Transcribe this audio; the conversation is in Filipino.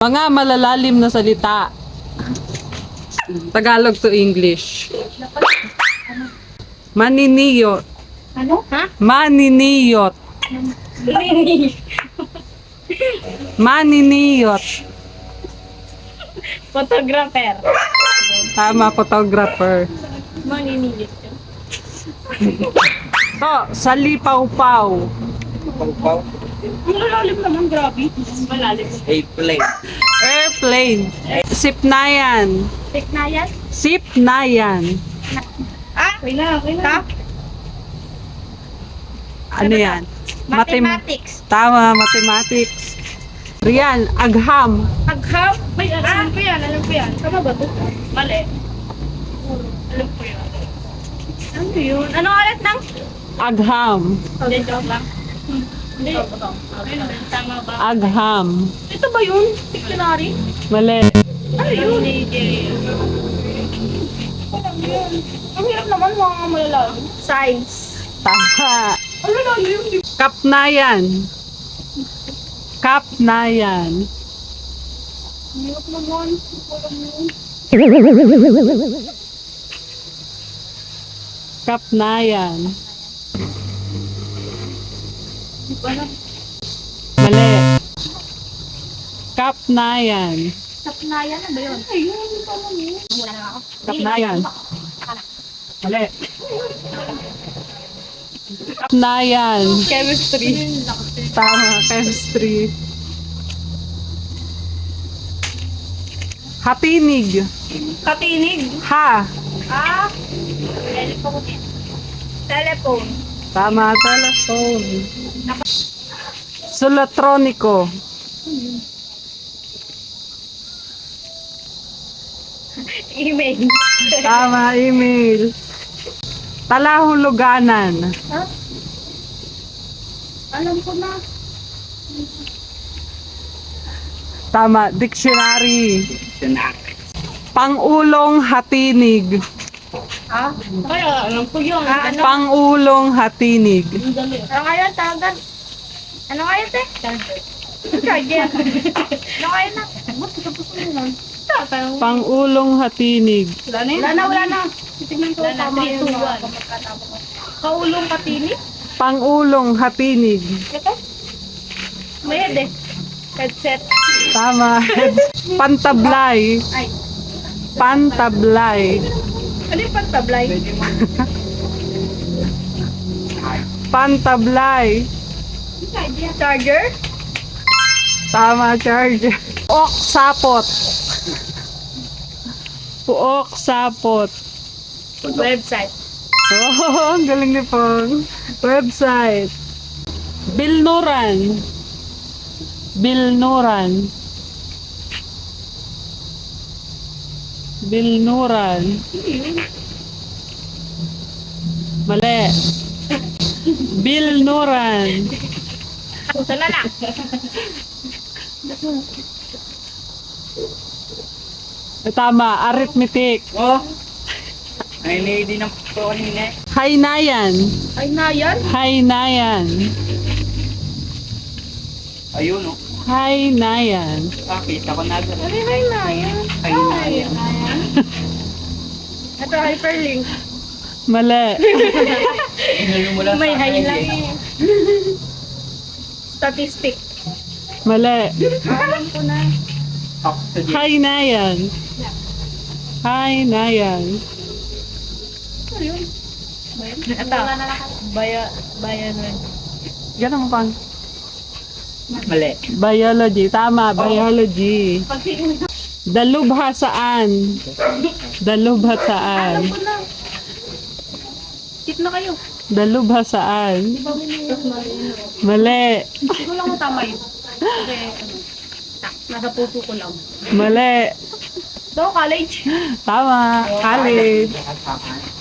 Mga malalalim na salita. Tagalog to English. Maniniyot. Ano? Ha? Maniniyot. Maniniyot. Photographer. Tama, photographer. Maninilit ka. To, salipaw-paw. Pau-pau. Ang lalalim naman, grabe. Malalim. Airplane. Airplane. Sipnayan. Teknayan? Sipnayan. Okay na. Ano yan? Mathematics. Tama, mathematics. Riyan, agham. Agham? May alam ko yan. Tama ba ito? Mali. Alam ko yan. Ano yun? Anong alat ng? Agham. Hindi, joke lang. Hindi. Tama ba? Agham. Ito ba yun? Dictionary? Mali. Ano yun? Ang hirap naman mga malalalim. Science. Tama. Ang lalalim. Kapnayan. Kapnayan. Ang hirap naman. Walang yun. Kapnayan. Hindi ko alam. Mali. Kapnayan. Sapnayan na ba yun? Ayun, hindi ko alam yun. Wala na ako. Kapnayan. Mali. Kapnayan. Chemistry. Tama, chemistry. Hatinig. Katinig. Ha. Telephone. Telephone. Tama, telephone. Sulatroniko. Email. Tama, email. Talahuluganan. Ha? Alam ko na. Tama, dictionary. Sinak. Pangulong hatinig. Ha? Kaya, alam ko yun. Ano? Pangulong hatinig. Ano nga yun? Tawagan. Ano nga yun, te? Charger. Ano nga yun na? Ba't tapos ko yun? Pangulong hatinig. Wala na yun? Wala na. Titignan ko tama yun. Kaulong katinig? Pangulong hatinig. Ito? May head eh. Headset. Tama. Pantablay. Ay. Pantablay. Ano yung pantablay? Pantablay. Charger? Tama, charger. Puok sapot. Puok sapot. Website. Oh, ang galing ni Pong. Website. Bilnuran. Bilnuran. Bilnuran. Mali. Bilnuran. Sala na. Tama, arithmetic. Oh! Ay, hindi ng po kanina. Haynayan. Ay na yan? Haynayan. Ayun, oh. Haynayan. Kita ko na agad. Ano yung na yan? Ay, na yan. Ito, hyperlink. Mali. Inayo mo lang May sa high akin, lang eh. eh. Statistic. Mali. Alam ko na. Oxygen. Haynayan. Haynayan. Ano yun? Ito. Bayan. Ganun pang. Mali. Biology. Tama, biology. Dalubha saan? Dalubha saan? Alam ko na. Tip na kayo. Dalubha saan? Di ba may Mali. Hindi ko lang matama yun. Kasi, nasa puso ko lang. Mali. So, college. Tama. College. Lahat sa akin.